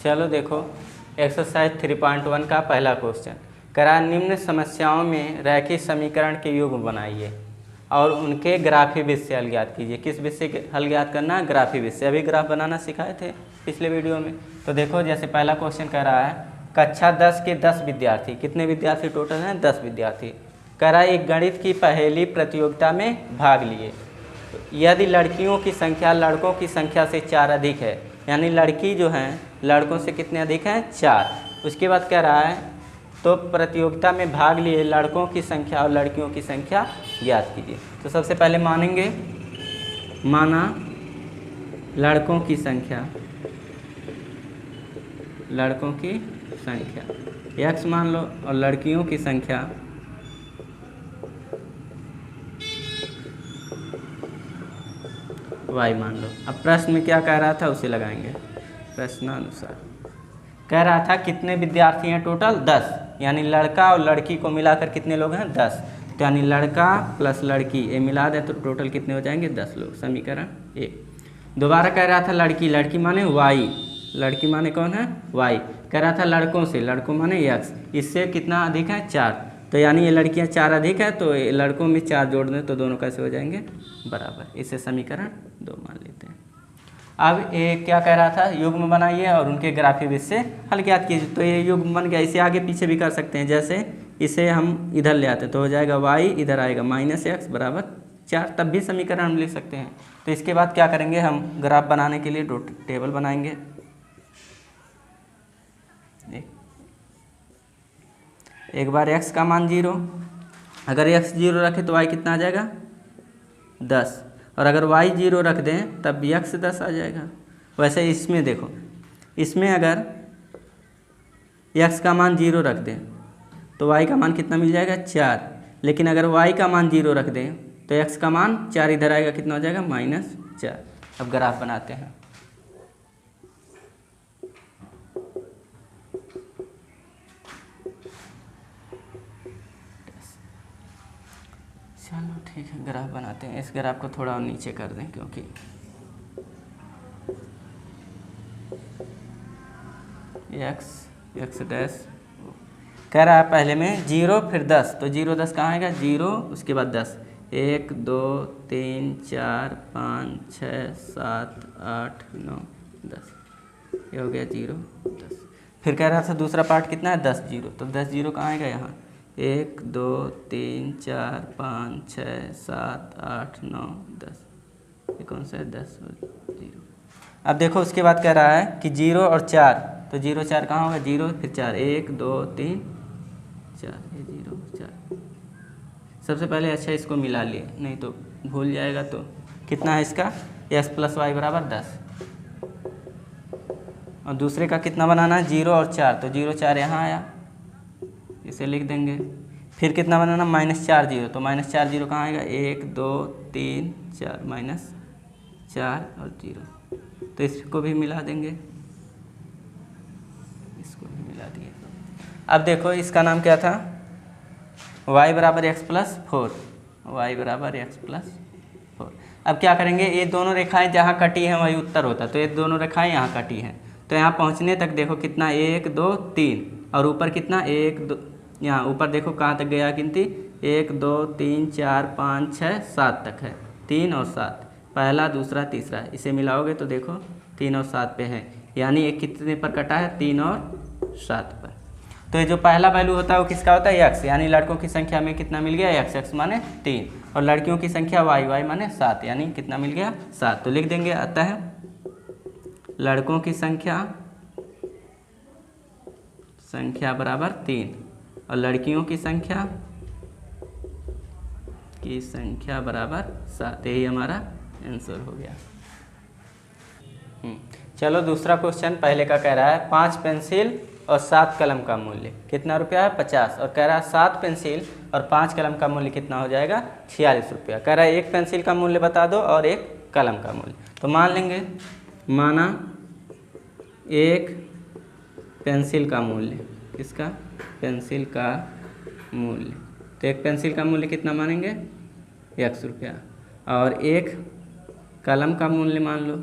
चलो देखो एक्सरसाइज 3.1 का पहला क्वेश्चन करा, निम्न समस्याओं में रैखिक समीकरण के युग्म बनाइए और उनके ग्राफी विधि से हल ज्ञात कीजिए। किस विधि से हल ज्ञात करना है? ग्राफी विधि से। अभी ग्राफ बनाना सिखाए थे पिछले वीडियो में। तो देखो जैसे पहला क्वेश्चन कह रहा है कक्षा 10 के 10 विद्यार्थी, कितने विद्यार्थी टोटल हैं? 10 विद्यार्थी। कह रहा है एक गणित की पहेली प्रतियोगिता में भाग लिए, यदि लड़कियों की संख्या लड़कों की संख्या से 4 अधिक है, यानी लड़की जो हैं लड़कों से कितने अधिक हैं? 4। उसके बाद कह रहा है तो प्रतियोगिता में भाग लिए लड़कों की संख्या और लड़कियों की संख्या ज्ञात कीजिए। तो सबसे पहले मानेंगे, माना लड़कों की संख्या, लड़कों की संख्या x मान लो और लड़कियों की संख्या y मान लो। अब प्रश्न में क्या कह रहा था उसे लगाएंगे। प्रश्नानुसार कह रहा था कितने विद्यार्थी हैं टोटल? 10, यानी लड़का और लड़की को मिलाकर कितने लोग हैं? 10। तो यानी लड़का प्लस लड़की ये मिला दे तो टोटल कितने हो जाएंगे? 10 लोग। समीकरण 1। दोबारा कह रहा था लड़की, लड़की माने y, लड़की माने कौन है? y। कह रहा था लड़कों से, लड़कों माने x, इससे कितना अधिक है? 4। तो यानी ये लड़कियां 4 अधिक है तो लड़कों में 4 जोड़ दें तो दोनों कैसे हो जाएंगे? बराबर। इसे समीकरण 2 मान लेते हैं। अब ये क्या कह रहा था? युग्म बनाइए और उनके ग्राफी विधि से हल ज्ञात कीजिए। तो ये युग्म बन गया। इसे आगे पीछे भी कर सकते हैं, जैसे इसे हम इधर ले आते तो हो जाएगा y, इधर आएगा -x बराबर 4, तब भी समीकरण हम लिख सकते हैं। तो इसके बाद क्या करेंगे हम? ग्राफ बनाने के लिए टेबल बनाएंगे। एक बार x का मान 0, अगर x 0 रखे तो y कितना आ जाएगा? 10, और अगर y 0 रख दें तब भी x 10 आ जाएगा। वैसे इसमें देखो, इसमें अगर x का मान 0 रख दें तो y का मान कितना मिल जाएगा? 4। लेकिन अगर y का मान 0 रख दें तो x का मान 4 इधर आएगा, कितना हो जाएगा? -4। अब ग्राफ बनाते हैं। चलो ठीक है, ग्राफ बनाते हैं। इस ग्राफ को थोड़ा और नीचे कर दें क्योंकि x डैश कह रहा है पहले में 0 फिर 10, तो 0 10 कहाँ आएगा? 0 उसके बाद 10, 1 2 3 4 5 6 7 8 9 10, ये हो गया 0 10। फिर कह रहा था दूसरा पार्ट कितना है? 10 0, तो 10 0 कहाँ आएगा? यहाँ 1 2 3 4 5 6 7 8 9 10, ये कौन सा है? 10 और 0। अब देखो उसके बाद कह रहा है कि 0 और 4, तो 0 4 कहाँ होगा? 0 फिर 4, 1 2 3 4, ये 0 4। सबसे पहले अच्छा इसको मिला लिए, नहीं तो भूल जाएगा। तो कितना है इसका? x + y बराबर 10, और दूसरे का कितना बनाना है? 0 और 4, तो 0 4 यहाँ आया, इसे लिख देंगे। फिर कितना बनाना? -4 0, तो -4 0 कहाँ आएगा? 1 2 3 4, -4 और 0, तो इसको भी मिला देंगे, इसको भी मिला दिए। अब देखो इसका नाम क्या था? y बराबर x + 4, y बराबर x + 4। अब क्या करेंगे? ये दोनों रेखाएं जहाँ कटी हैं वही उत्तर होता, तो ये दोनों रेखाएं यहाँ कटी हैं, तो यहाँ पहुँचने तक देखो कितना? 1 2 3, और ऊपर कितना? 1 2, यहाँ ऊपर देखो कहाँ तक गया गिनती? 1 2 3 4 5 6 7 तक है, 3 और 7, पहला दूसरा तीसरा, इसे मिलाओगे तो देखो 3 और 7 पे है, यानी एक कितने पर कटा है? 3 और 7 पर। तो ये जो पहला वैल्यू होता है वो किसका होता है? x, यानी लड़कों की संख्या में कितना मिल गया? x माने 3, और लड़कियों की संख्या y माने 7, यानी कितना मिल गया? 7। तो लिख देंगे अतः लड़कों की संख्या बराबर 3 और लड़कियों की संख्या बराबर 7। यही हमारा आंसर हो गया। चलो दूसरा क्वेश्चन पहले का कह रहा है 5 पेंसिल और 7 कलम का मूल्य कितना रुपया है? 50, और कह रहा है 7 पेंसिल और 5 कलम का मूल्य कितना हो जाएगा? 46 रुपया। कह रहा है एक पेंसिल का मूल्य बता दो और एक कलम का मूल्य। तो मान लेंगे, माना एक पेंसिल का मूल्य, किसका? पेंसिल का मूल्य, तो एक पेंसिल का मूल्य कितना मानेंगे? 100 रुपया, और एक कलम का मूल्य मान लो,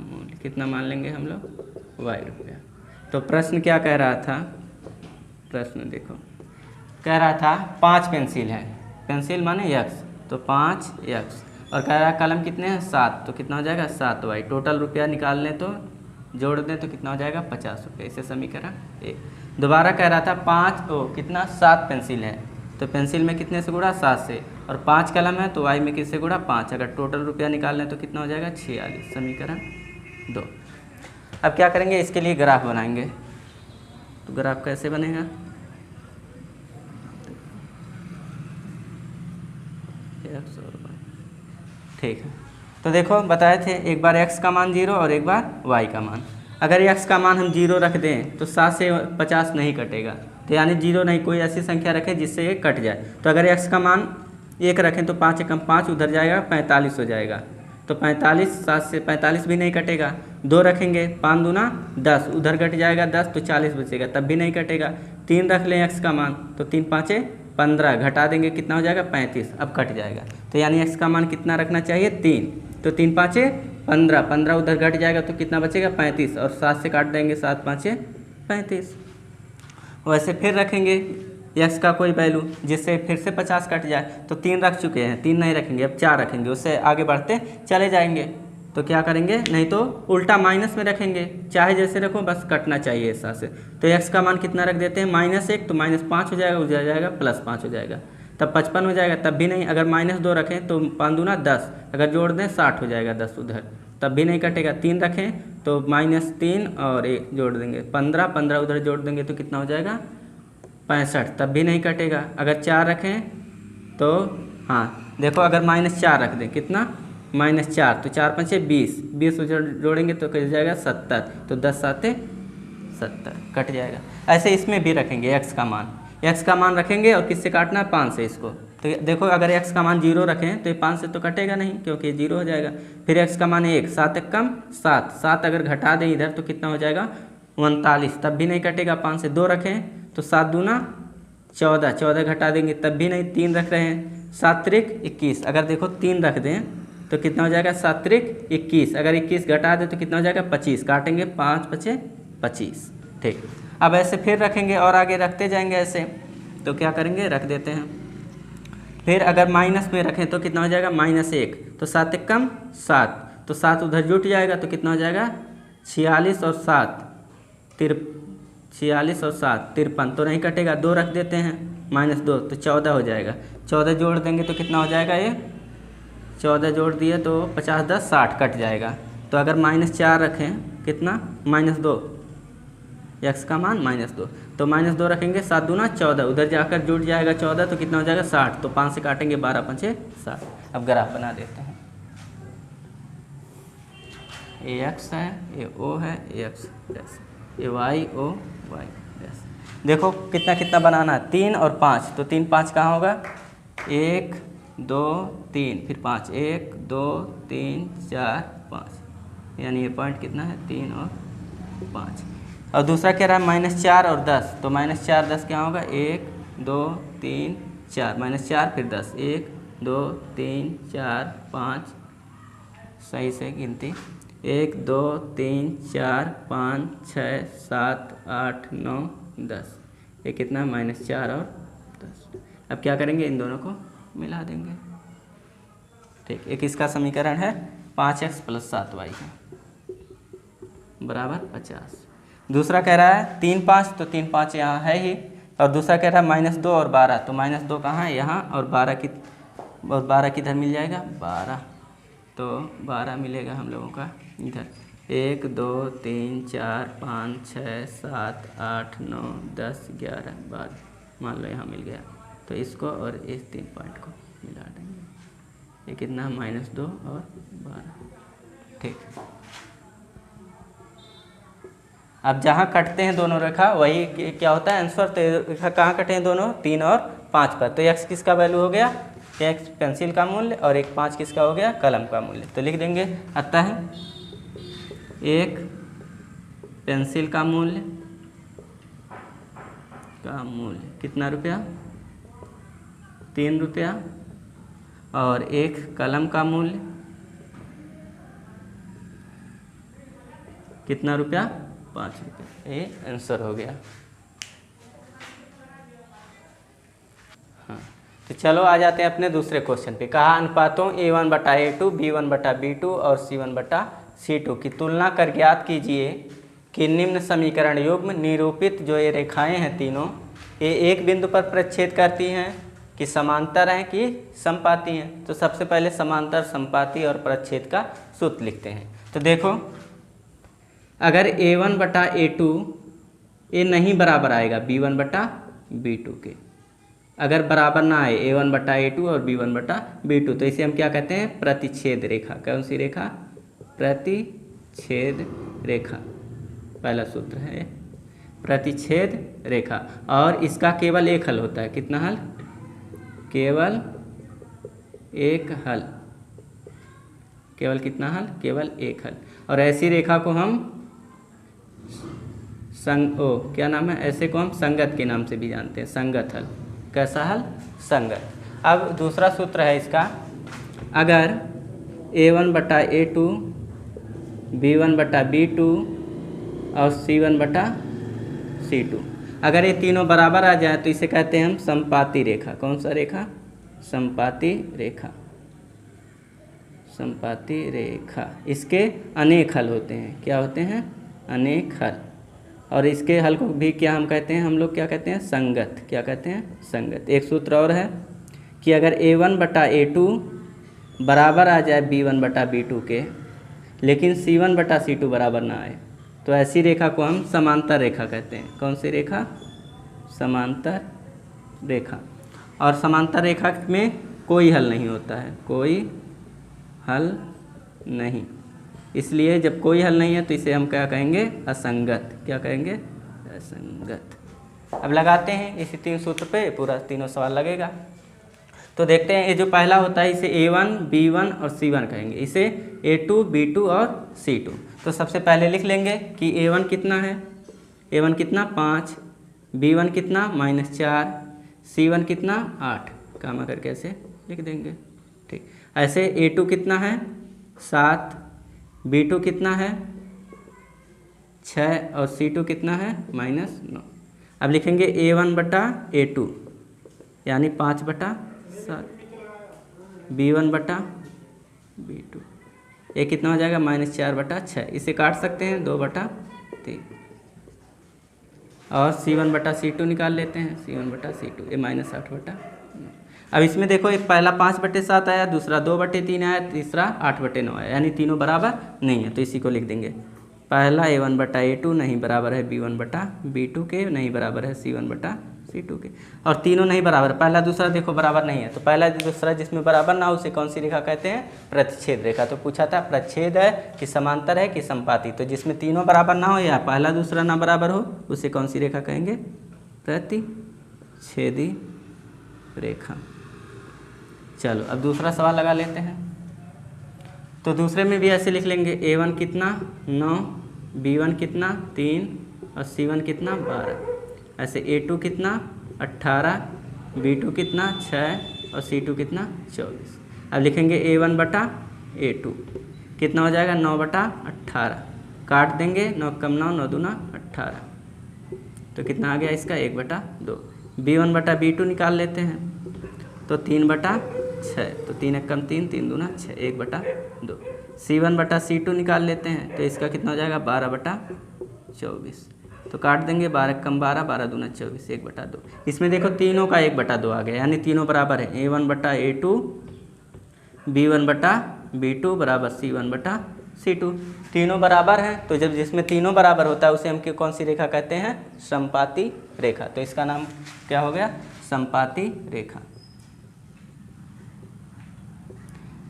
मूल्य कितना मान लेंगे हम लोग? वाई रुपया। तो प्रश्न क्या कह रहा था, प्रश्न देखो कह रहा था 5 पेंसिल है, पेंसिल माने यक्स, तो 5 यक्स, और कह रहा है कलम कितने हैं 7, तो कितना हो जाएगा 7 वाई। टोटल रुपया निकाल लें तो जोड़ दें तो कितना हो जाएगा 50 रुपये। इसे समीकरण 1। दोबारा कह रहा था कितना 7 पेंसिल है, तो पेंसिल में कितने से गुणा 7 से, और 5 कलम है तो वाई में किससे गुणा 5। अगर टोटल रुपया निकाल लें तो कितना हो जाएगा 46। समीकरण 2। अब क्या करेंगे, इसके लिए ग्राफ बनाएंगे। तो ग्राफ कैसे बनेगा, एक्स और वाई, ठीक है। तो देखो बताए थे एक बार x का मान 0 और एक बार y का मान। अगर x का मान हम 0 रख दें तो 7 से 50 नहीं कटेगा, तो यानी 0 नहीं, कोई ऐसी संख्या रखें जिससे ये कट जाए। तो अगर x का मान 1 रखें तो 5 एकम 5 उधर जाएगा 45 हो जाएगा, तो 45, 7 से 45 भी नहीं कटेगा। 2 रखेंगे 5 दूना 10, उधर कट जाएगा 10 तो 40 बचेगा, तब भी नहीं कटेगा। 3 रख लें x का मान तो 3 5 15, घटा देंगे कितना हो जाएगा 35, अब कट जाएगा। तो यानी x का मान कितना रखना चाहिए 3, तो 3 5 15, 15 उधर घट जाएगा तो कितना बचेगा 35, और 7 से काट देंगे 7 5 35। वैसे फिर रखेंगे x का कोई वैल्यू जिससे फिर से 50 कट जाए, तो 3 रख चुके हैं, 3 नहीं रखेंगे, अब 4 रखेंगे, उससे आगे बढ़ते चले जाएंगे। तो क्या करेंगे, नहीं तो उल्टा माइनस में रखेंगे, चाहे जैसे रखो बस कटना चाहिए इस से। तो x का मान कितना रख देते हैं -1, तो -5 हो जाएगा, उधर जाएगा +5 हो जाएगा, तब 55 हो जाएगा, तब भी नहीं। अगर -2 रखें तो 5 दूना 10, अगर जोड़ दें 60 हो जाएगा 10 उधर, तब भी नहीं कटेगा। 3 रखें तो -3 और 1 जोड़ देंगे 15, 15 उधर जोड़ देंगे तो कितना हो जाएगा 65, तब भी नहीं कटेगा। अगर 4 रखें तो हाँ देखो, अगर -4 रख दें कितना -4, तो 4 5 20, 20 जोड़ेंगे तो कट जाएगा 70, तो 10 7 70 कट जाएगा। ऐसे इसमें भी रखेंगे x का मान, x का मान रखेंगे और किससे काटना है 5 से इसको। तो देखो अगर x का मान 0 रखें तो ये 5 से तो कटेगा नहीं क्योंकि 0 हो जाएगा। फिर x का मान 1, 7 1 कम 7, 7 अगर घटा दें इधर तो कितना हो जाएगा 39, तब भी नहीं कटेगा। 5 से 2 रखें तो 7 दूना 14, 14 घटा देंगे तब भी नहीं। 3 रख रहे हैं, 7 त्रिक 21, अगर देखो 3 रख दें तो कितना हो जाएगा 7 त्रिक 21, अगर 21 घटा दे तो कितना हो जाएगा 25, काटेंगे 5 5 25, ठीक। अब ऐसे फिर रखेंगे और आगे रखते जाएंगे ऐसे, तो क्या करेंगे रख देते हैं। फिर अगर माइनस में रखें तो कितना हो जाएगा -1, तो 7 1 कम 7, तो 7 उधर जुट जाएगा तो कितना हो जाएगा 46 और 7 46 और 7 53, तो नहीं कटेगा। 2 रख देते हैं -2, तो 14 हो जाएगा। 14 जोड़ देंगे तो कितना हो जाएगा, ये 14 जोड़ दिए तो 50 10 60 कट जाएगा। तो अगर -4 रखें कितना -2, x का मान -2, तो -2 रखेंगे 7 दूना 14, उधर जाकर जुड़ जाएगा 14, तो कितना हो जाएगा 60, तो 5 से काटेंगे 12 5 60। अब ग्राफ बना देते हैं, ये x है, ये o है, ये x ये y o y। देखो कितना कितना बनाना है, 3 और 5, तो 3 5 कहाँ होगा 1 2 3, फिर 5 1 2 3 4 5, यानी ये पॉइंट कितना है 3 और 5। और दूसरा कह रहा है -4 और 10, तो -4 10 क्या होगा 1 2 3 4, -4 फिर 10 1 2 3 4 5, सही से गिनती 1 2 3 4 5 6 7 8 9 10, ये कितना -4 और 10। अब क्या करेंगे, इन दोनों को मिला देंगे, ठीक। एक इसका समीकरण है 5x + 7y बराबर 50। दूसरा कह रहा है 3 5, तो 3 5 यहाँ है ही, और दूसरा कह रहा है -2 और 12, तो -2 कहाँ है यहाँ, और 12 किधर मिल जाएगा 12, तो 12 मिलेगा हम लोगों का इधर। 1 2 3 4 5 6 7 8 9 10 11 12, मान लो यहाँ मिल गया, तो इसको और इस 3 पॉइंट को मिला देंगे, ये कितना -2 और 12, ठीक। अब जहाँ कटते हैं दोनों रेखा वही क्या होता है आंसर, तो रेखा कहाँ कटे हैं दोनों 3 और 5 पर, तो x किसका वैल्यू हो गया, x पेंसिल का मूल्य, और एक 5 किसका हो गया कलम का मूल्य। तो लिख देंगे आता है 1 पेंसिल का मूल्य कितना रुपया 3 रुपया, और 1 कलम का मूल्य कितना रुपया 5 ये आंसर हो गया। हाँ, तो चलो आ जाते हैं अपने दूसरे क्वेश्चन पे। कहा अनुपातों A1/A2, B1/B2 और C1/C2 की तुलना कर ज्ञात कीजिए कि निम्न समीकरण युग्म निरूपित जो ये रेखाएं हैं तीनों, ये एक बिंदु पर प्रच्छेद करती हैं कि समांतर हैं कि समपाती हैं। तो सबसे पहले समांतर, समपाती और प्रच्छेद का सूत्र लिखते हैं। तो देखो, अगर A1/A2 ये नहीं बराबर आएगा B1/B2 के, अगर बराबर ना आए A1/A2 और B1/B2, तो इसे हम क्या कहते हैं? प्रतिच्छेद रेखा। कौन सी रेखा? प्रतिच्छेद रेखा। पहला सूत्र है प्रतिच्छेद रेखा। और इसका केवल एक हल होता है। कितना हल? केवल एक हल। केवल कितना हल? केवल एक हल। और ऐसी रेखा को हम क्या नाम है? ऐसे को हम संगत के नाम से भी जानते हैं, संगत हल। कैसा हल? संगत। अब दूसरा सूत्र है इसका, अगर A1/A2, B1/B2 और C1/C2 अगर ये तीनों बराबर आ जाए तो इसे कहते हैं हम समपाती रेखा। कौन सा रेखा? समपाती रेखा। समपाती रेखा। इसके अनेक हल होते हैं। क्या होते हैं? अनेक हल। और इसके हल को भी क्या हम कहते हैं? हम लोग क्या कहते हैं? संगत। क्या कहते हैं? संगत। एक सूत्र और है कि अगर A1/A2 बराबर आ जाए B1/B2 के, लेकिन C1/C2 बराबर ना आए, तो ऐसी रेखा को हम समांतर रेखा कहते हैं। कौन सी रेखा? समांतर रेखा। और समांतर रेखा में कोई हल नहीं होता है, कोई हल नहीं। इसलिए जब कोई हल नहीं है तो इसे हम क्या कहेंगे? असंगत। क्या कहेंगे? असंगत। अब लगाते हैं इसी तीन सूत्र पे, पूरा तीनों सवाल लगेगा। तो देखते हैं, ये जो पहला होता है इसे A1, B1 और C1 कहेंगे। इसे A2, B2 और C2। तो सबसे पहले लिख लेंगे कि A1 कितना है? A1 कितना? 5। B1 कितना? -4। C1 कितना? 8। कामा करके ऐसे लिख देंगे। ठीक। ऐसे A2 कितना है? 7। B2 कितना है? 6 और C2 कितना है? -9। अब लिखेंगे A1/A2 यानी 5/7, B1/B2 ये कितना हो जाएगा? -4/6। इसे काट सकते हैं 2/3। और C1/C2 निकाल लेते हैं। C1/C2 ये -8/9। अब इसमें देखो, एक पहला 5/7 आया, दूसरा 2/3 आया, तीसरा 8/9 आया, यानी तीनों बराबर नहीं है। तो इसी को लिख देंगे। पहला A1/A2 नहीं बराबर है B1/B2 के, नहीं बराबर है C1/C2 के। और तीनों नहीं बराबर, पहला दूसरा देखो बराबर नहीं है, तो पहला दूसरा जिसमें बराबर ना हो उसे कौन सी रेखा कहते हैं? प्रतिच्छेद रेखा। तो पूछा था प्रच्छेद है कि समांतर है कि समपाती, तो जिसमें तीनों बराबर ना हो या पहला दूसरा ना बराबर हो उसे कौन सी रेखा कहेंगे? प्रतिच्छेदी रेखा। चलो अब दूसरा सवाल लगा लेते हैं। तो दूसरे में भी ऐसे लिख लेंगे, A1 कितना? 9, B1 कितना? 3 और C1 कितना? 12। ऐसे A2 कितना? 18, B2 कितना? 6 और C2 कितना? 24। अब लिखेंगे A1/A2 कितना हो जाएगा? 9/18। काट देंगे, 9 कम 9, 9 दूना 18। तो कितना आ गया इसका? 1/2। B1/B2 निकाल लेते हैं, तो 3/6। तो 3 1 कम 3, 3 दूना 6, 1/2। C1/C2 निकाल लेते हैं, तो इसका कितना हो जाएगा? 12/24। तो काट देंगे, 12 कम 12, 12 दूना 24, 1/2। इसमें देखो तीनों का 1/2 आ गया, यानी तीनों बराबर है। A1/A2, B1/B2 बराबर C1/C2। तीनों बराबर हैं, तो जब जिसमें तीनों बराबर होता है उसे हम कौन सी रेखा कहते हैं? समपाती रेखा। तो इसका नाम क्या हो गया? समपाती रेखा।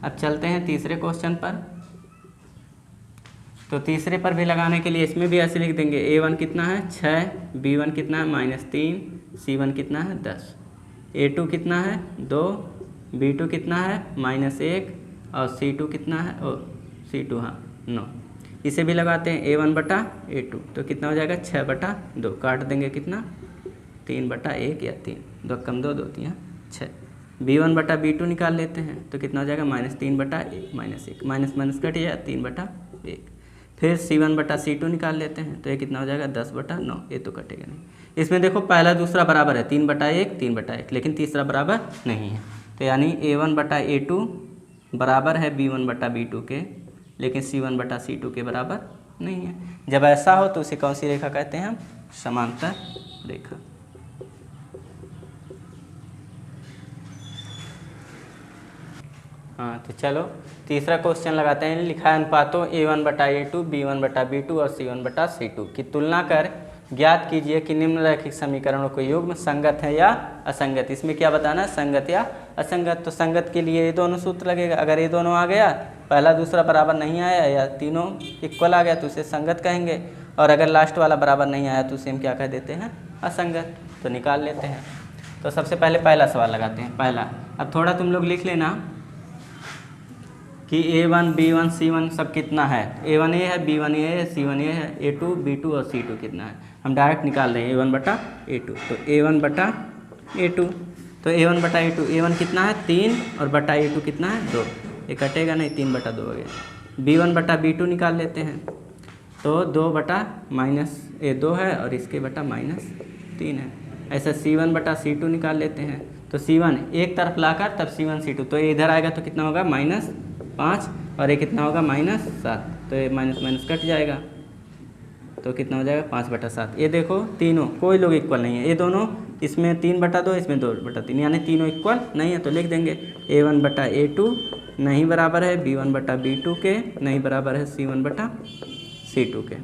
अब चलते हैं तीसरे क्वेश्चन पर। तो तीसरे पर भी लगाने के लिए इसमें भी ऐसे लिख देंगे, A1 कितना है? 6, B1 कितना है? -3, C1 कितना है? 10। A2 कितना है? 2, B2 कितना है? -1 और C2 कितना है? C2 हाँ 9। इसे भी लगाते हैं A1/A2, तो कितना हो जाएगा? 6/2। काट देंगे कितना? 3/1 या 3, 2 कम 2, 2 3 6। B1/B2 निकाल लेते हैं, तो कितना हो जाएगा? -3/1, -1 माइनस कट या 3/1। फिर C1 बटा C2 निकाल लेते हैं, तो ये कितना हो जाएगा 10/9, ये तो कटेगा नहीं। इसमें देखो पहला दूसरा बराबर है 3/1 3/1, लेकिन तीसरा बराबर नहीं है, तो यानी A1 बटा A2 बराबर है B1 बटा B2 के, लेकिन C1 बटा C2 के बराबर नहीं है। जब ऐसा हो तो उसे कौन सी रेखा कहते हैं हम? समांतर रेखा। हाँ, तो चलो तीसरा क्वेश्चन लगाते हैं। लिखा है अनुपातों A1 बटा A2, B1 बटा B2 और C1 बटा C2 की तुलना कर ज्ञात कीजिए कि निम्नलिखित समीकरणों को युग्म संगत है या असंगत। इसमें क्या बताना है? संगत या असंगत। तो संगत के लिए ये दोनों सूत्र लगेगा। अगर ये दोनों आ गया, पहला दूसरा बराबर नहीं आया या तीनों इक्वल आ गया तो उसे संगत कहेंगे, और अगर लास्ट वाला बराबर नहीं आया तो उसे हम क्या कह देते हैं? असंगत। तो निकाल लेते हैं। तो सबसे पहले पहला सवाल लगाते हैं। पहला, अब थोड़ा तुम लोग लिख लेना कि A1 B1 C1 सब कितना है। A1 ये है, B1 ये है, C1 ये है, A2 B2 और C2 कितना है। हम डायरेक्ट निकाल रहे हैं A1 बटा A2। तो A1 बटा A2, तो A1 बटा A2, A1 कितना है 3 और बटा A2 कितना है 2, ये कटेगा नहीं, 3/2 हो गया। B1 बटा B2 निकाल लेते हैं, तो 2 बटा -2 है और इसके बटा -3 है। ऐसा C1 बटा C2 निकाल लेते हैं, तो C1 एक तरफ लाकर तब C1 C2, तो ये इधर आएगा तो कितना होगा -5 और ये कितना होगा -7, तो ये माइनस कट जाएगा, तो कितना हो जाएगा 5/7। ये देखो तीनों कोई लोग इक्वल नहीं है, ये दोनों इसमें 3/2 इसमें 2/3, यानी तीनों इक्वल नहीं है। तो लिख देंगे A1 बटा A2 नहीं बराबर है B1 बटा B2 के, नहीं बराबर है C1 बटा C2 के।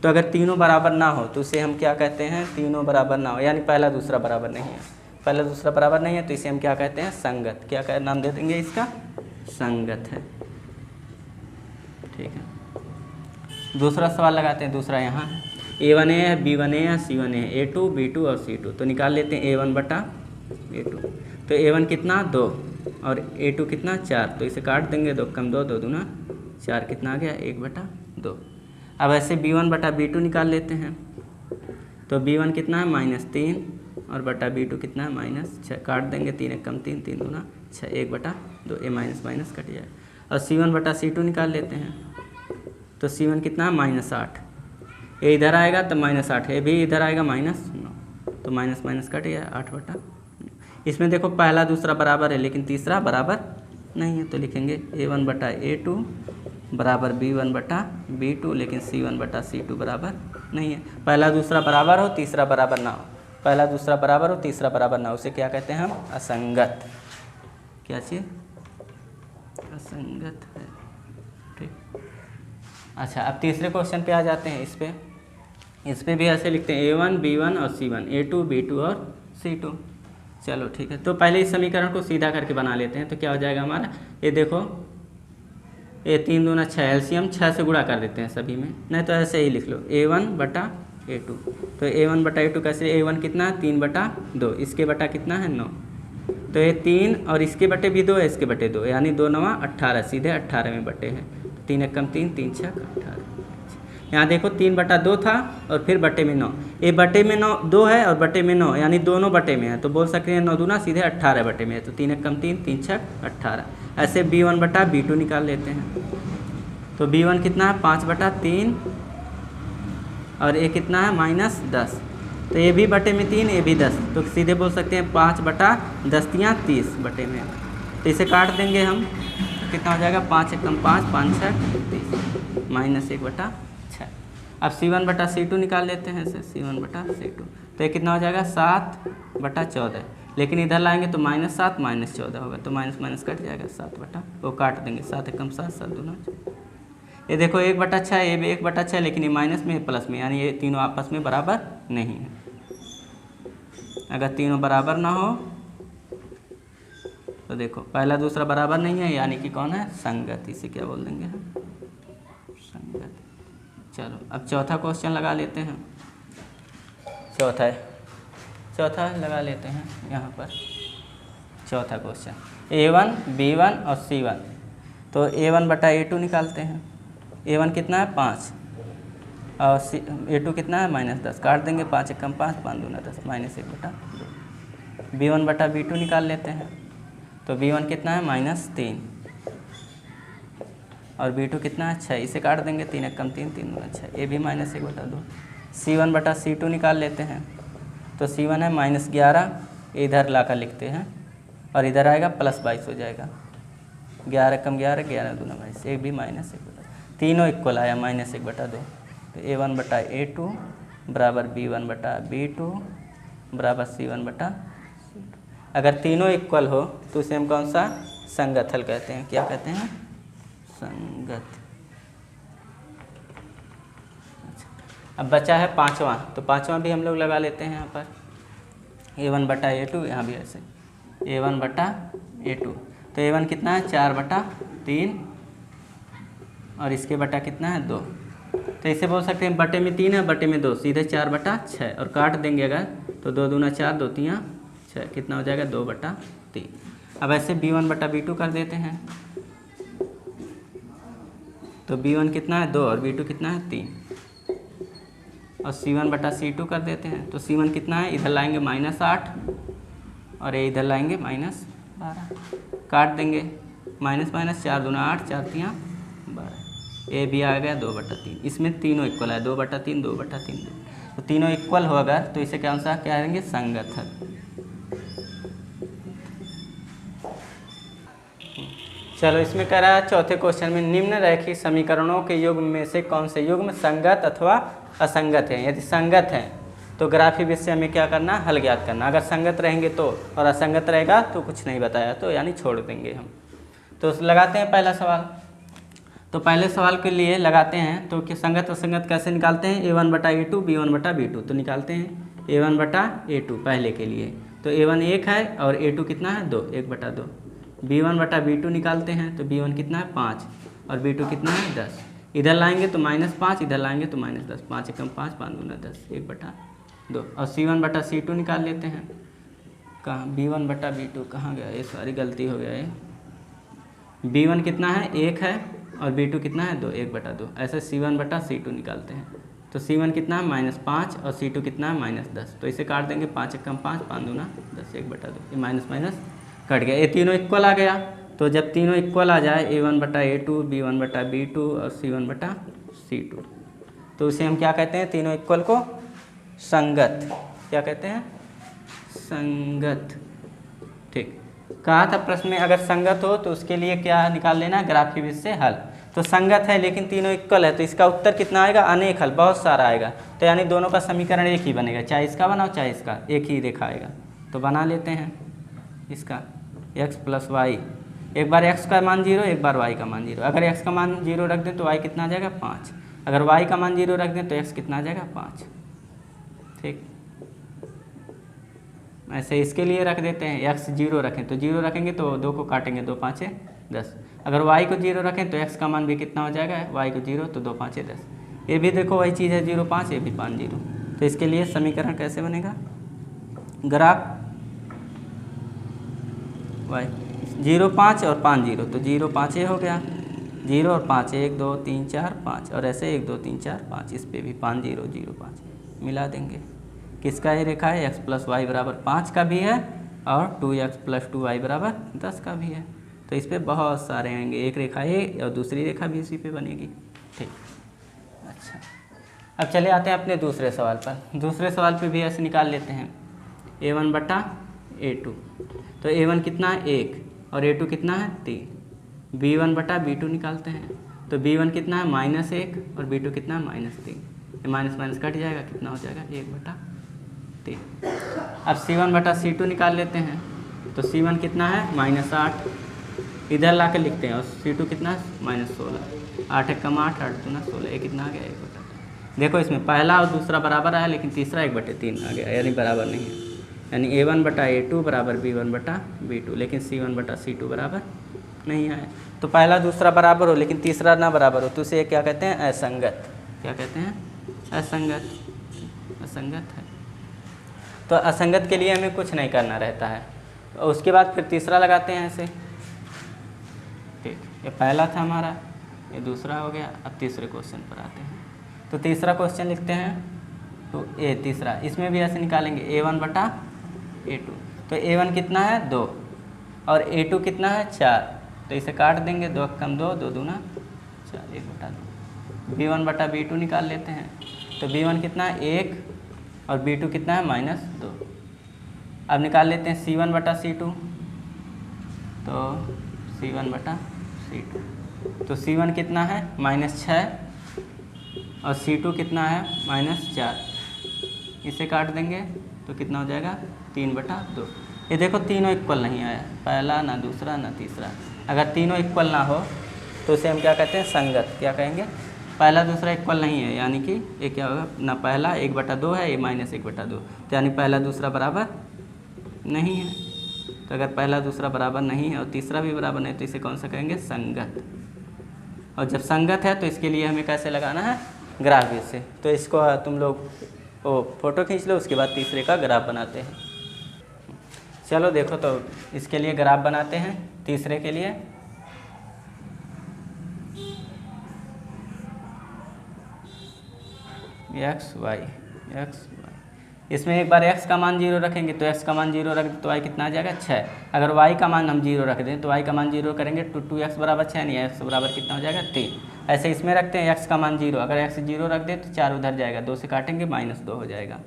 तो अगर तीनों बराबर ना हो तो उसे हम क्या कहते हैं? तीनों बराबर ना हो, यानी पहला दूसरा बराबर नहीं है। पहला दूसरा बराबर नहीं है तो इसे हम क्या कहते हैं? संगत। क्या नाम दे देंगे इसका? संगत है। ठीक है, दूसरा सवाल लगाते हैं। दूसरा यहाँ A1 है, B1 है, C1 है, A2 B2 और C2, तो निकाल लेते हैं A1 बटा A2। तो A1 कितना 2 और A2 कितना 4, तो इसे काट देंगे, 2 कम 2 2 दूना 4, कितना आ गया 1/2। अब ऐसे B1 बटा B2 निकाल लेते हैं, तो B1 कितना है -3 और बटा B2 कितना है -6, काट देंगे, 3 1 कम 3 3 दूना 6, 1/2, ये माइनस कट जाए। और C1 बटा C2 निकाल लेते हैं, तो C1 कितना है -8, ये इधर आएगा तो -8, ये भी इधर आएगा -9, तो माइनस कट गया 8/9। इसमें देखो पहला दूसरा बराबर है लेकिन तीसरा बराबर नहीं है, तो लिखेंगे A1 बटा A2 बराबर B1 बटा B2, लेकिन C1 बटा C2 बराबर नहीं है। पहला दूसरा बराबर हो तीसरा बराबर ना हो, पहला दूसरा बराबर हो तीसरा बराबर ना हो, उसे क्या कहते हैं हम? असंगत। क्या चीज़? असंगत है। ठीक, अच्छा अब तीसरे क्वेश्चन पे आ जाते हैं। इस पे भी ऐसे लिखते हैं A1 B1 और C1, A2 B2 और C2। चलो ठीक है, तो पहले इस समीकरण को सीधा करके बना लेते हैं। तो क्या हो जाएगा हमारा? ये देखो, ये 3 दूना 6, एलसीएम 6 से गुणा कर देते हैं सभी में, नहीं तो ऐसे ही लिख लो A1 बटा A2। तो A1 बटा A2 कैसे? A1 कितना है 3/2, इसके बटा कितना है 9, तो ये 3 और इसके बटे भी 2 है, इसके बटे 2, यानी 2 9 18, सीधे 18 में बटे हैं। 3 1 कम 3 3 6 18। यहाँ देखो 3/2 था और फिर बटे में 9, ये बटे में 9 2 है और बटे में 9, यानी दोनों बटे में है, तो बोल सकते हैं 9 दूना सीधे 18 बटे में है, तो 3 1 कम 3 3 6 18। ऐसे B1 बटा B2 निकाल लेते हैं, तो B1 कितना है 5/3 और ये कितना है -10, तो ये भी बटे में 3, ये भी 10, तो सीधे बोल सकते हैं 5/10 30 बटे में। तो इसे काट देंगे हम, तो कितना हो जाएगा 5 1 कम 5 5 6 30 -1/6। अब C1 बटा C2 निकाल लेते हैं इसे, C1 बटा C2, तो ये कितना हो जाएगा 7/14, लेकिन इधर लाएंगे तो -7 -14 होगा, तो माइनस कट जाएगा 7 वो काट देंगे, 7 1 कम 7 7 दूना। ये देखो 1/6, ये भी 1/6, लेकिन ये माइनस में प्लस में, यानी ये तीनों आपस में बराबर नहीं है। अगर तीनों बराबर ना हो तो देखो पहला दूसरा बराबर नहीं है, यानी कि कौन है? संगत। इसे क्या बोल देंगे हम? संगत। चलो अब चौथा क्वेश्चन लगा लेते हैं। चौथा लगा लेते हैं यहाँ पर। चौथा क्वेश्चन A1 B1 और C1, तो A1 बटा A2 निकालते हैं। A1 कितना है 5 और A2 कितना है -10, काट देंगे, 5 1 कम 5 5 दूना 10 -1/2। B1 बटा B2 निकाल लेते हैं, तो B1 कितना है -3 और B2 कितना है 6, इसे काट देंगे 3 1 कम 3 3 दूना 6, ये भी -1/2। C1/C2 निकाल लेते हैं, तो C1 है -11, इधर ला कर लिखते हैं और इधर आएगा +22 हो जाएगा। 11 कम 11 11 दूना 22, ये भी -1/2, तीनों इक्वल आया -1/2। तो A1/A2 बराबर B1/B2 बराबर C1/C2। अगर तीनों इक्वल हो तो उसे हम कौन सा संगत हल कहते हैं, क्या कहते हैं, संगत। अच्छा, अब बचा है पांचवा, तो पांचवा भी हम लोग लगा लेते हैं यहाँ पर। A1/A2, यहाँ भी ऐसे A1/A2, तो A1 कितना है 4/3 और इसके बटा कितना है 2, तो इसे बोल सकते हैं बटे में 3 है बटे में 2, सीधे 4/6 और काट देंगे अगर तो 2 दूना 4 2 3 6, कितना हो जाएगा 2/3। अब ऐसे B1/B2 कर देते हैं, तो B1 कितना है 2 और B2 कितना है 3, और C1/C2 कर देते हैं, तो C1 कितना है, इधर लाएंगे -8 और ये इधर लाएंगे -12, काट देंगे -4 दूना 8 4 3 12, ये भी आ गया 2/3। इसमें तीनों इक्वल है 2/3 2/3, तो तीनों इक्वल हो अगर तो इसे कौन सा क्या कहेंगे, संगत है। चलो इसमें कह रहा है चौथे क्वेश्चन में निम्न रैखिक समीकरणों के युग्म में से कौन से युग्म संगत अथवा असंगत है। यदि संगत है तो ग्राफी विधि से हमें क्या करना, हल ज्ञात करना। अगर संगत रहेंगे तो, और असंगत रहेगा तो कुछ नहीं बताया, तो यानी छोड़ देंगे हम। तो लगाते हैं पहला सवाल। तो पहले सवाल के लिए लगाते हैं, तो कि संगत असंगत कैसे निकालते हैं, A1/A2 B1/B2, तो निकालते हैं A1/A2 पहले के लिए, तो A1 1 है और A2 कितना है 2 1/2। B1/B2 निकालते हैं, तो B1 कितना है 5 और B2 कितना है 10, इधर लाएंगे तो -5, इधर लाएंगे तो -10, 5 1 5 5 दूना 10 1/2। और C1/C2 निकाल लेते हैं, कहाँ B1/B2 कहाँ गया, ये सारी गलती हो गया है। B1 कितना है 1 है और B2 कितना है 2 1/2, ऐसे C1/C2 निकालते हैं, तो C1 कितना है -5 और C2 कितना है -10, तो इसे काट देंगे 5 1 5 5 दूना 10 1/2, ये माइनस माइनस कट गया, ये तीनों इक्वल आ गया। तो जब तीनों इक्वल आ जाए A1/A2 B1/B2 और C1/C2, तो उसे हम क्या कहते हैं, तीनों इक्वल को संगत, क्या कहते हैं, संगत। ठीक, कहा था प्रश्न में अगर संगत हो तो उसके लिए क्या निकाल लेना, ग्राफी विधि से हल। तो संगत है लेकिन तीनों इक्वल है, तो इसका उत्तर कितना आएगा, अनेक हल, बहुत सारा आएगा। तो यानी दोनों का समीकरण एक ही बनेगा, चाहे इसका बनाओ चाहे इसका, एक ही रेखा आएगा। तो बना लेते हैं इसका x + y, एक बार x का मान 0 एक बार y का मान 0। अगर x का मान 0 रख दें तो y कितना आ जाएगा 5, अगर y का मान 0 रख दें तो x कितना आ जाएगा 5। ठीक, ऐसे इसके लिए रख देते हैं, x 0 रखें तो 0 रखेंगे तो 2 को काटेंगे 2 5 10, अगर y को 0 रखें तो x का मान भी कितना हो जाएगा, y को 0 तो 2 5 10, ये भी देखो वही चीज़ है 0 5, ये भी 5 0। तो इसके लिए समीकरण कैसे बनेगा, ग्राफ y 0 5 और 5 0, तो 0 5 हो गया, 0 और 5 1 2 3 4 5, और ऐसे 1 2 3 4 5, इस पे भी 5 0 0 5 मिला देंगे। किसका ये रेखा है, x + y = 5 का भी है और 2x + 2y = 10 का भी है। तो इस पे बहुत सारे आएंगे, एक रेखा है और दूसरी रेखा भी इसी पे बनेगी। ठीक, अच्छा, अब चले आते हैं अपने दूसरे सवाल पर। दूसरे सवाल पे भी ऐसे निकाल लेते हैं, A1/A2, तो A1 कितना है 1 और A2 कितना है 3। B1/B2 निकालते हैं, तो B1 कितना है -1 और B2 कितना है -3, ये माइनस माइनस कट जाएगा, कितना हो जाएगा 1/3। अब C1/C2 निकाल लेते हैं, तो C1 कितना है -8, इधर ला कर लिखते हैं, और C2 कितना है -16, 8 1 8 8 दूना 16, ये कितना आ गया 1/3। देखो इसमें पहला और दूसरा बराबर आया लेकिन तीसरा 1/3 आ गया, यानी बराबर नहीं है, यानी A1/A2 बराबर B1/B2, लेकिन C1/C2 बराबर नहीं आया। तो पहला दूसरा बराबर हो लेकिन तीसरा ना बराबर हो तो उसे क्या कहते हैं, असंगत। क्या कहते हैं, असंगत, असंगत है। तो असंगत के लिए हमें कुछ नहीं करना रहता है, और उसके बाद फिर तीसरा लगाते हैं ऐसे। ठीक, ये पहला था हमारा, ये दूसरा हो गया। अब तीसरे क्वेश्चन पर आते हैं, तो तीसरा क्वेश्चन लिखते हैं, तो ये तीसरा, इसमें भी ऐसे निकालेंगे A1/A2, तो A1 कितना है 2 और A2 कितना है 4, तो इसे काट देंगे, 2 कम 2 2 दूना अच्छा 1/2। B1/B2 निकाल लेते हैं। तो B1 कितना है 1 और B2 कितना है -2। अब निकाल लेते हैं C1/C2। तो C1/C2, तो C1 कितना है -6 और C2 कितना है -4। इसे काट देंगे तो कितना हो जाएगा 3/2। ये देखो तीनों इक्वल नहीं आया, पहला ना दूसरा ना तीसरा। अगर तीनों इक्वल ना हो तो उसे हम क्या कहते हैं संगत। क्या कहेंगे, पहला दूसरा इक्वल नहीं है, यानी कि ये क्या होगा ना, पहला 1/2 है, ये -1/2, तो यानी पहला दूसरा बराबर नहीं है। तो अगर पहला दूसरा बराबर नहीं है और तीसरा भी बराबर नहीं, तो इसे कौन सा कहेंगे संगत। और जब संगत है तो इसके लिए हमें कैसे लगाना है, ग्राफ व्यू से। तो इसको तुम लोग फोटो खींच लो, उसके बाद तीसरे का ग्राफ बनाते हैं। चलो देखो, तो इसके लिए ग्राफ बनाते हैं तीसरे के लिए। x y इसमें एक बार x का मान 0 रखेंगे, तो x का मान 0 रख दें तो y कितना आ जाएगा 6। अगर y का मान हम 0 रख दें तो y का मान 0 करेंगे तो 2x बराबर 6, नहीं x बराबर कितना हो जाएगा 3। ऐसे इसमें रखते हैं x का मान 0, अगर x 0 रख दें तो 4 उधर जाएगा, 2 से काटेंगे -2 हो जाएगा,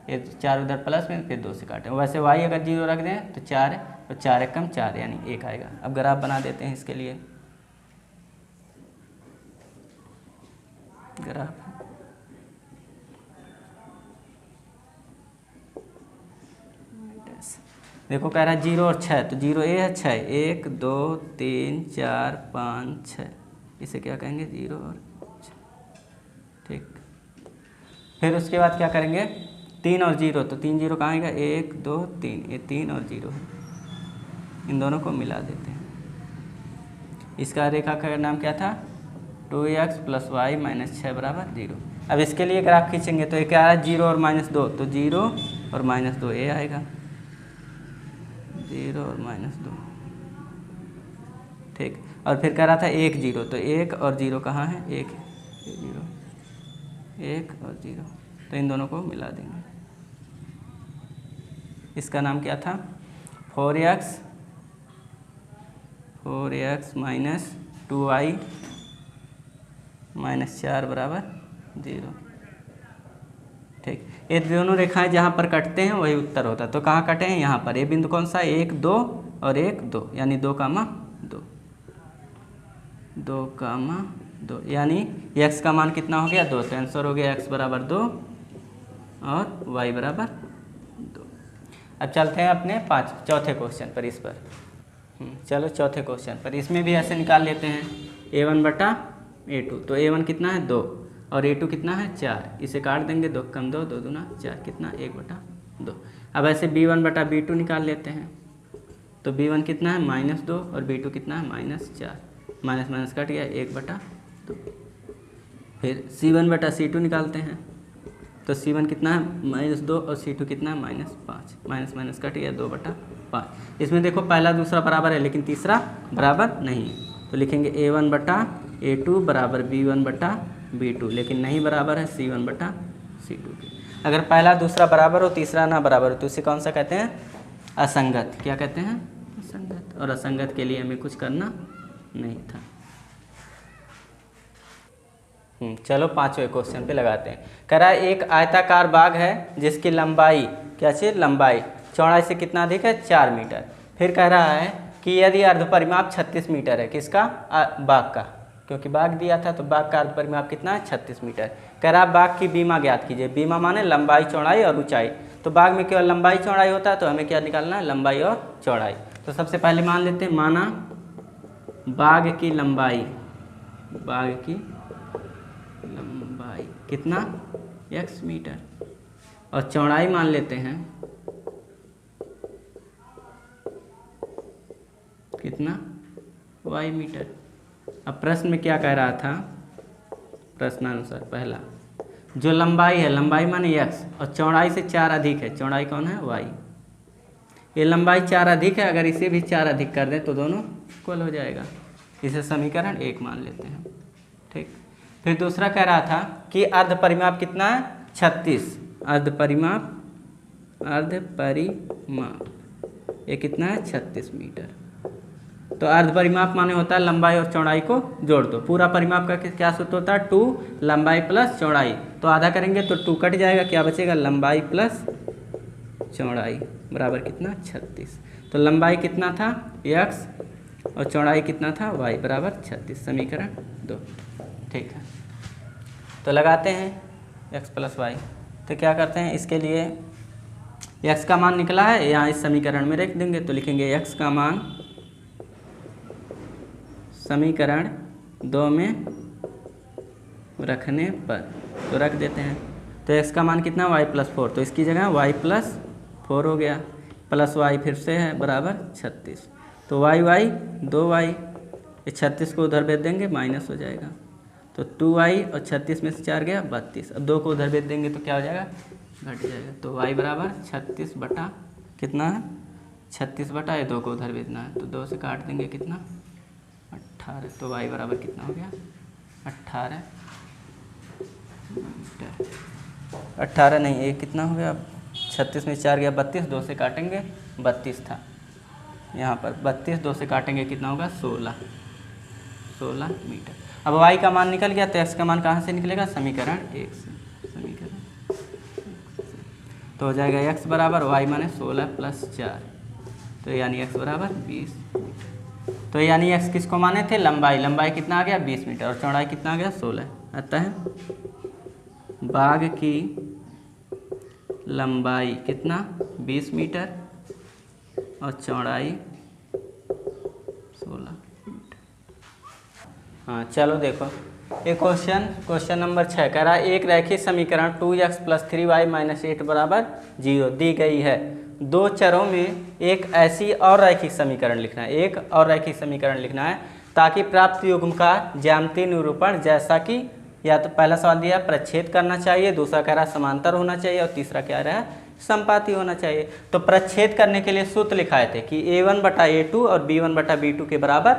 ये 4 उधर प्लस में, फिर 2 से काटेंगे। वैसे y अगर 0 रख दें तो 4 है, तो 4 × 4 यानी 1 आएगा। अब ग्राफ बना देते हैं इसके लिए। ग्राफ देखो कह रहा है 0 और 6, तो 0 ये है 6, 1 2 3 4 5 6, इसे क्या कहेंगे 0 और 6। ठीक, फिर उसके बाद क्या करेंगे 3 और 0, तो 3 0 कहाँ आएगा 1 2 3, ये 3 और 0 है, इन दोनों को मिला देते हैं। इसका रेखा का नाम क्या था 2x + y - 6 = 0। अब इसके लिए ग्राफ खींचेंगे तो ये क्या है 0 और -2, तो 0 और -2 ये आएगा, 0 और -2। ठीक, और फिर कह रहा था 1 0, तो 1 और 0 कहाँ है 1 0, 1 और 0, तो इन दोनों को मिला देंगे। इसका नाम क्या था 4x - 2y - 4 = 0। ठीक, ये दोनों रेखाएं जहाँ पर कटते हैं वही उत्तर होता है। तो कहाँ कटे हैं यहाँ पर, ये बिंदु कौन सा 1 2 और 1 2, यानी 2, 2, यानी x का मान कितना हो गया 2, तो आंसर हो गया x = 2 और y = 2। अब चलते हैं अपने चौथे क्वेश्चन पर। इस पर चलो चौथे क्वेश्चन पर, इसमें भी ऐसे निकाल लेते हैं A1/A2, तो A1 कितना है 2 और A2 कितना है 4, इसे काट देंगे 2 × 2 2 दूना 4, कितना 1/2। अब ऐसे B1/B2 निकाल लेते हैं, तो B1 कितना है -2 और B2 कितना है -4, माइनस माइनस कट गया 1/2। फिर C1/C2 निकालते हैं, तो C1 कितना है -2 और C2 कितना है -5, माइनस माइनस कट गया 2/5। इसमें देखो पहला दूसरा बराबर है लेकिन तीसरा बराबर नहीं है, तो लिखेंगे A1/A2 = B1/B2, लेकिन नहीं बराबर है C1/C2 के। अगर पहला दूसरा बराबर हो तीसरा ना बराबर हो तो उसे कौन सा कहते हैं असंगत। क्या कहते हैं असंगत, और असंगत के लिए हमें कुछ करना नहीं था। चलो पांचवें क्वेश्चन पे लगाते हैं। कह रहा है एक आयताकार बाग है जिसकी लंबाई क्या चाहिए, लंबाई चौड़ाई से कितना अधिक है 4 मीटर। फिर कह रहा है कि यदि अर्ध परिमाप 36 मीटर है, किसका बाग का, क्योंकि बाग दिया था तो बाग का अर्ध परिमाप कितना है 36 मीटर। कह रहा है बाग की बीमा ज्ञात कीजिए। बीमा माने लंबाई चौड़ाई और ऊंचाई, तो बाग में केवल लंबाई चौड़ाई होता है, तो हमें क्या निकालना है लंबाई और चौड़ाई। तो सबसे पहले मान लेते हैं, माना बाग की लंबाई, बाग की लंबाई कितना x मीटर, और चौड़ाई मान लेते हैं कितना y मीटर। अब प्रश्न में क्या कह रहा था, प्रश्नानुसार पहला जो लंबाई है, लंबाई माने x और चौड़ाई से 4 अधिक है, चौड़ाई कौन है y। ये लंबाई 4 अधिक है, अगर इसे भी 4 अधिक कर दें तो दोनों इक्वल हो जाएगा। इसे समीकरण 1 मान लेते हैं। ठीक, फिर दूसरा कह रहा था कि अर्ध परिमाप कितना है 36, अर्ध परिमाप ये कितना है 36 मीटर। तो अर्ध परिमाप माने होता है लंबाई और चौड़ाई को जोड़ दो। पूरा परिमाप का क्या सूत्र होता है? 2 लंबाई प्लस चौड़ाई। तो आधा करेंगे तो 2 कट जाएगा, क्या बचेगा? लंबाई प्लस चौड़ाई बराबर कितना? 36। तो लंबाई कितना था? x और चौड़ाई कितना था? y बराबर 36। समीकरण 2। ठीक है, तो लगाते हैं x प्लस वाई। तो क्या करते हैं, इसके लिए x का मान निकला है, यहाँ इस समीकरण में रख देंगे। तो लिखेंगे x का मान समीकरण 2 में रखने पर, तो रख देते हैं। तो x का मान कितना? y plus 4। तो इसकी जगह y प्लस 4 हो गया, प्लस y फिर से है बराबर 36। तो y 2y, ये 36 को उधर भेज देंगे माइनस हो जाएगा। तो 2y और 36 में से 4 गया 32। अब 2 को उधर भेज देंगे तो क्या हो जाएगा? घट जाएगा। तो y बराबर 36 बटा कितना है? 36 बटा, ये 2 को उधर भेजना है तो 2 से काट देंगे कितना? 18। तो y बराबर कितना हो गया? 18। 18 नहीं, ये कितना हो गया? 36 में 4 गया 32, 2 से काटेंगे 32 था यहाँ पर, 32 2 से काटेंगे कितना होगा? 16 मीटर। अब y का मान निकल गया, तो x का मान कहाँ से निकलेगा? समीकरण 1 से। समीकरण तो हो जाएगा x बराबर y माने 16 प्लस 4, तो यानी x बराबर 20 मीटर। तो यानी x किसको माने थे? लंबाई। लंबाई कितना आ गया? 20 मीटर। और चौड़ाई कितना आ गया? 16। अतः बाग की लंबाई कितना? 20 मीटर और चौड़ाई 16 मीटर। हाँ चलो देखो, एक क्वेश्चन नंबर 6 कह रहा है एक रैखिक समीकरण 2x प्लस 3y माइनस 8 बराबर 0 दी गई है। दो चरों में एक ऐसी और रैखिक समीकरण लिखना है, एक और रैखिक समीकरण लिखना है ताकि प्राप्त युग्म का ज्यामितीय निरूपण, जैसा कि या तो पहला सवाल दिया प्रच्छेद करना चाहिए, दूसरा कह रहा है समांतर होना चाहिए और तीसरा क्या रहा है? संपाती होना चाहिए। तो प्रच्छेद करने के लिए सूत्र लिखाए थे कि a1 बटा a2 और b1 बटा b2 के बराबर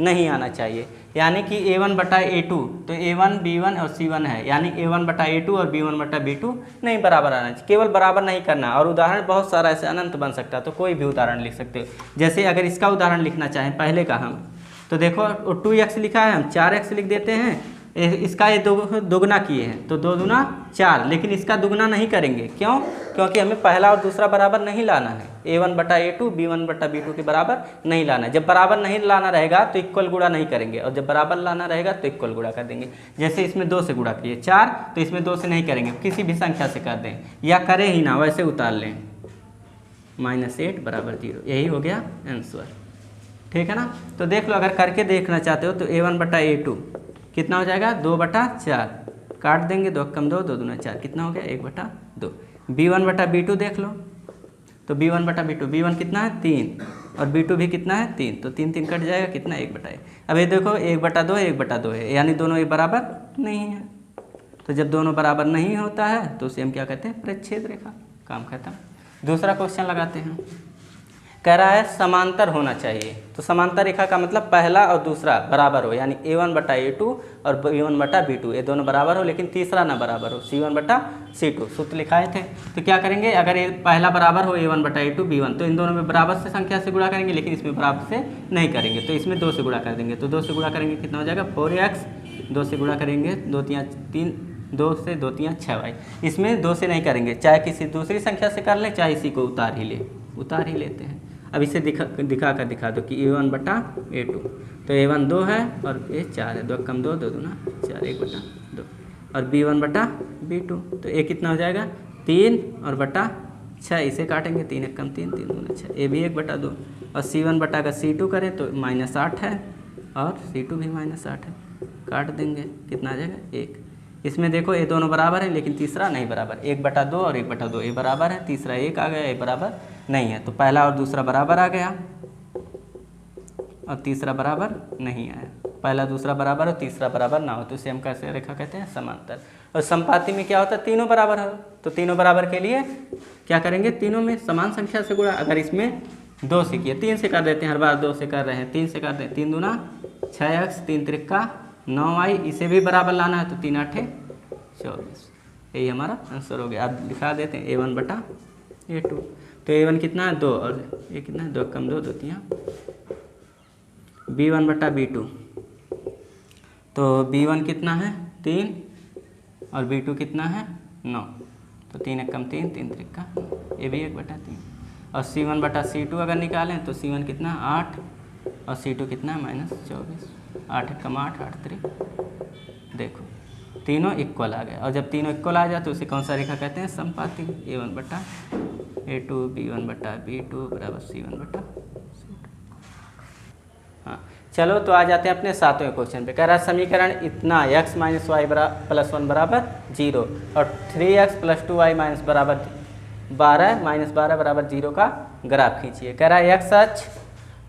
नहीं आना चाहिए। यानी कि a1 बटा a2 तो a1 b1 और c1 है, यानी a1 बटा a2 और b1 बटा b2 नहीं बराबर आना चाहिए। केवल बराबर नहीं करना, और उदाहरण बहुत सारा ऐसे अनंत बन सकता है, तो कोई भी उदाहरण लिख सकते हो। जैसे अगर इसका उदाहरण लिखना चाहें पहले का हम, तो देखो 2x लिखा है, हम 4x लिख देते हैं। इसका ये दोगुना किए हैं तो 2 दूना 4, लेकिन इसका दुगुना नहीं करेंगे। क्यों? क्योंकि हमें पहला और दूसरा बराबर नहीं लाना है। a1 बटा a2 b1 बटा b2 के बराबर नहीं लाना है। जब बराबर नहीं लाना रहेगा तो इक्वल गुणा नहीं करेंगे, और जब बराबर लाना रहेगा तो इक्वल गुणा कर देंगे। जैसे इसमें 2 से गुणा किए 4, तो इसमें 2 से नहीं करेंगे, किसी भी संख्या से कर दें, या करें ही ना, वैसे उतार लें। -8 बराबर 0, यही हो गया आंसर। ठीक है ना? तो देख लो, अगर करके देखना चाहते हो तो a1 बटा a2 कितना हो जाएगा? 2 बटा 4, काट देंगे, 2 कम 2, 2 दूना 4, कितना हो गया? 1 बटा 2। b1 बटा b2 देख लो, तो b1 बटा b2, b1 कितना है? 3, और b2 भी कितना है? 3, तो 3 3 कट जाएगा, कितना? 1 बटा 1। अब ये देखो 1 बटा 2 1 बटा 2 है, यानी दोनों एक बराबर नहीं है। तो जब दोनों बराबर नहीं होता है तो उसे हम क्या कहते हैं? प्रच्छेद रेखा। काम खत्म। दूसरा क्वेश्चन लगाते हैं। कह रहा है समांतर होना चाहिए। तो समांतर रेखा का मतलब पहला और दूसरा बराबर हो, यानी a1 बटा a2 और b1 बटा b2, ये दोनों बराबर हो, लेकिन तीसरा ना बराबर हो, c1 बटा c2। सूत्र लिखाए थे। तो क्या करेंगे? अगर ये पहला बराबर हो a1 बटा a2 b1, तो इन दोनों में बराबर से संख्या से गुणा करेंगे, लेकिन इसमें बराबर से नहीं करेंगे, तो इसमें 2 से गुणा कर देंगे। तो 2 से गुणा करेंगे कितना हो जाएगा? 4x, 2 से गुणा करेंगे 2 3 2 से 2 3 6y। इसमें 2 से नहीं करेंगे, चाहे किसी दूसरी संख्या से कर लें, चाहे इसी को उतार ही लेते हैं। अब इसे दिखा दो कि a1 बटा a2, तो a1 2 है और ये 4 है, 2 कम 2, 2 दूना 4, 1 बटा 2, और b1 बटा b2, तो ये कितना हो जाएगा? 3 और बटा 6, इसे काटेंगे, 3 1 कम 3, 3 दूना 6, ये भी 1 बटा 2, और c1 बटा का c2 करें तो -8 है, और c2 भी -8 है, काट देंगे, कितना आ जाएगा? 1। इसमें देखो ये दोनों बराबर है, लेकिन तीसरा नहीं बराबर। 1 बटा 2 और 1 बटा 2 ये बराबर है, तीसरा 1 आ गया, ये बराबर नहीं है। तो पहला और दूसरा बराबर आ गया और तीसरा बराबर नहीं आया। पहला दूसरा बराबर और तीसरा बराबर ना हो तो इसे हम कैसे रेखा कहते हैं? समांतर। और संपाती में क्या होता है? तीनों बराबर हो, तो तीनों बराबर के लिए क्या करेंगे? तीनों में समान संख्या से गुणा। अगर इसमें 2 से किए, 3 से कर देते हैं, हर बार 2 से कर रहे हैं, 3 से कर दें, 3 दूना 6x, 3 त्रिका 9y, इसे भी बराबर लाना है, तो 3 8 24, यही हमारा आंसर हो गया। अब लिखा देते हैं a1 बटा a2, तो a1 कितना है? 2, और ये कितना है? 2 कम 2, 2 3 B1/B2, तो B1 कितना है 3 और B2 कितना है 9, तो 3 एकम 3, 3 त्रिका, ये भी 1/3। और C1/C2 अगर निकालें तो C1 कितना 8 और C2 कितना -24, 8 एकम 8, 8 त्रिक, देखो तीनों इक्वल आ गए। और जब तीनों इक्वल आ जाए तो उसे कौन सा रेखा कहते हैं, समपाती। A1/A2 B1/B2 बराबर C1/C2। हाँ चलो, तो आ जाते हैं अपने 7वें क्वेश्चन पे। कह रहा है समीकरण इतना x - y + 1 बराबर 0 और 3x + 2y - बराबर 12 -12 बराबर 0 का ग्राफ खींचिए। कह रहा है x अक्ष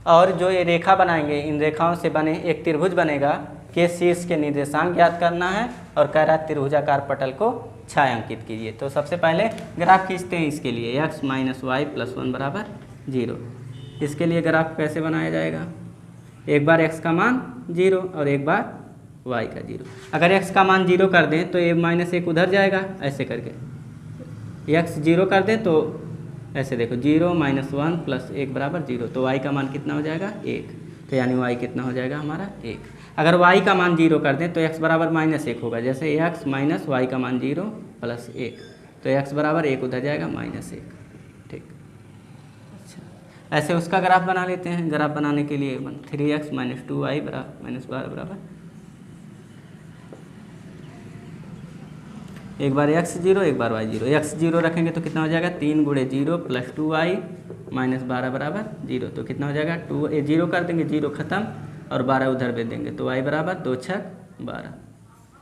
और जो ये रेखा बनाएंगे, इन रेखाओं से बने एक त्रिभुज बनेगा के शीर्ष के निर्देशांक ज्ञात करना है, और कह रहा है त्रिभुजाकार पटल को छायांकित कीजिए। तो सबसे पहले ग्राफ खींचते हैं इसके लिए, x - y + 1 बराबर 0। इसके लिए ग्राफ कैसे बनाया जाएगा, एक बार x का मान 0 और एक बार y का 0। अगर x का मान 0 कर दें तो ये -1 उधर जाएगा, ऐसे करके x 0 कर दें तो ऐसे देखो 0 - 1 + 1 बराबर 0, तो y का मान कितना हो जाएगा 1, तो यानी y कितना हो जाएगा हमारा 1। अगर y का मान 0 कर दें तो x बराबर -1 होगा, जैसे x - y का मान 0 + 1, तो x बराबर 1 उधर जाएगा -1, ठीक। अच्छा, ऐसे उसका ग्राफ बना लेते हैं। ग्राफ बनाने के लिए 3x - 2y -12 बराबर, एक बार x 0 एक बार y 0। x 0 रखेंगे तो कितना हो जाएगा 3 × 0 + 2y - 12 बराबर 0, तो कितना हो जाएगा 2 0 कर देंगे, 0 खत्म और 12 उधर भेज देंगे, तो y बराबर 2 × 6 = 12,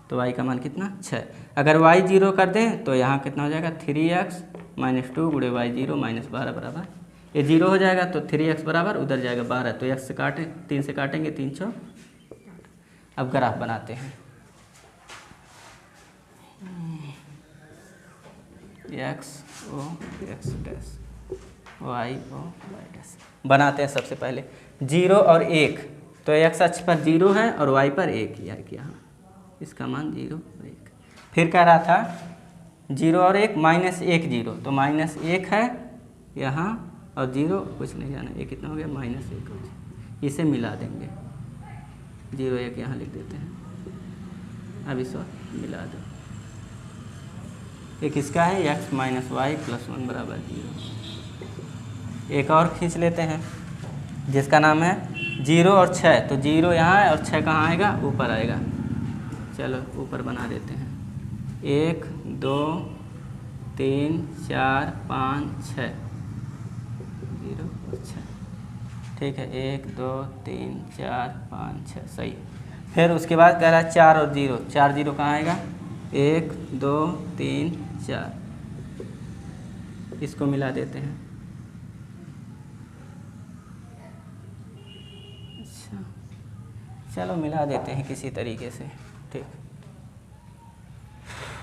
तो y का मान कितना 6। अगर y 0 कर दें तो यहाँ कितना हो जाएगा 3x - 2 × y 0 - 12 बराबर, ये 0 हो जाएगा तो 3x बराबर उधर जाएगा 12, तो x से काटें 3 से काटेंगे 3 × 6। अब ग्राफ बनाते हैं, x o x dash y o y dash बनाते हैं। सबसे पहले 0 और 1, तो x अक्ष पर 0 है और y पर 1 यार कि यहाँ इसका मान 0 और 1। फिर कह रहा था 0 और 1 -1 0, तो -1 है यहाँ और 0 कुछ नहीं जाना, ये कितना हो गया -1 हो गया। इसे मिला देंगे, 0 1 यहाँ लिख देते हैं, अब इसको मिला दो। ये किसका है x - y + 1 बराबर 0। एक और खींच लेते हैं जिसका नाम है 0 और 6, तो 0 यहाँ है और 6 कहाँ आएगा, ऊपर आएगा। चलो ऊपर बना देते हैं, 1 2 3 4 5 6, 0 और 6, ठीक है 1 2 3 4 5 6 सही। फिर उसके बाद कह रहा है 4 और 0, 4 0 कहाँ आएगा, 1 2 3 4, इसको मिला देते हैं। अच्छा चलो मिला देते हैं किसी तरीके से, ठीक,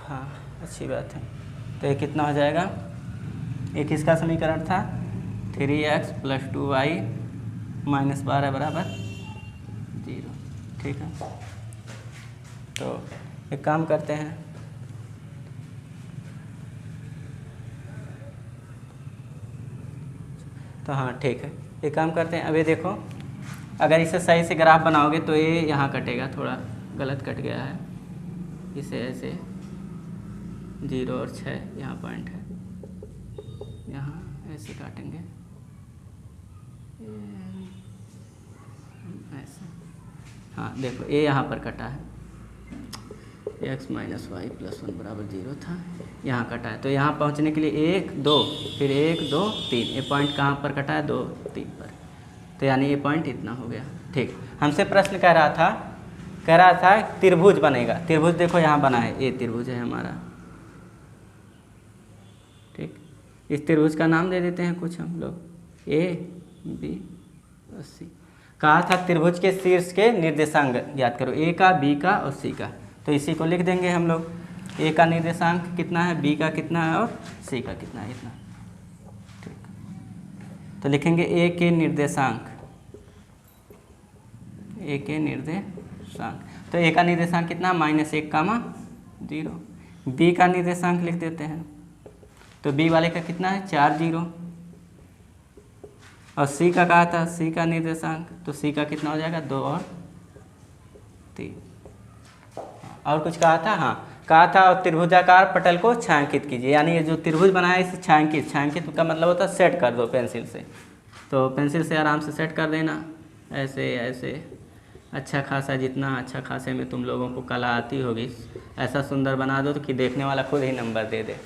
हाँ अच्छी बात है। तो ये कितना हो जाएगा, ये किसका समीकरण था 3x + 2y - 12 बराबर 0, ठीक है। तो एक काम करते हैं, तो हाँ ठीक है, एक काम करते हैं। अभी देखो अगर इसे सही से ग्राफ बनाओगे तो ये यहाँ कटेगा, थोड़ा गलत कट गया है, इसे ऐसे 0 और 6 यहाँ पॉइंट है, यहाँ ऐसे काटेंगे ऐसे, हाँ देखो ये यहाँ पर कटा है, x - y + 1 बराबर 0 था, यहाँ कटा है। तो यहाँ पहुँचने के लिए 1 2 फिर 1 2 3, ये पॉइंट कहाँ पर कटा है 2 3 पर, तो यानी ये पॉइंट इतना हो गया, ठीक। हमसे प्रश्न कह रहा था त्रिभुज बनेगा। त्रिभुज देखो यहाँ बना है, ये त्रिभुज है हमारा, ठीक। इस त्रिभुज का नाम दे देते हैं कुछ हम लोग, A B और C। कहा था त्रिभुज के शीर्ष के निर्देशांक ज्ञात करो, A का B का और C का, तो इसी को लिख देंगे हम लोग। A का निर्देशांक कितना है, B का कितना है और C का कितना है, इतना, ठीक। तो लिखेंगे A के निर्देशांक, A के निर्देशांक, तो A का निर्देशांक कितना -1, 0। B का निर्देशांक लिख देते हैं, तो B वाले का कितना है 4 0, और सी का कहा था, सी का निर्देशांक, तो सी का कितना हो जाएगा 2 और 3। और कुछ कहा था, हाँ कहा था त्रिभुजाकार पटल को छायांकित कीजिए, यानी ये जो त्रिभुज बनाया है इसे छायांकित, छायांकित का मतलब होता है सेट कर दो पेंसिल से। तो पेंसिल से आराम से सेट कर देना, ऐसे ऐसे अच्छा खासा, जितना अच्छा खासे में तुम लोगों को कला आती होगी ऐसा सुंदर बना दो तो कि देखने वाला खुद ही नंबर दे दे।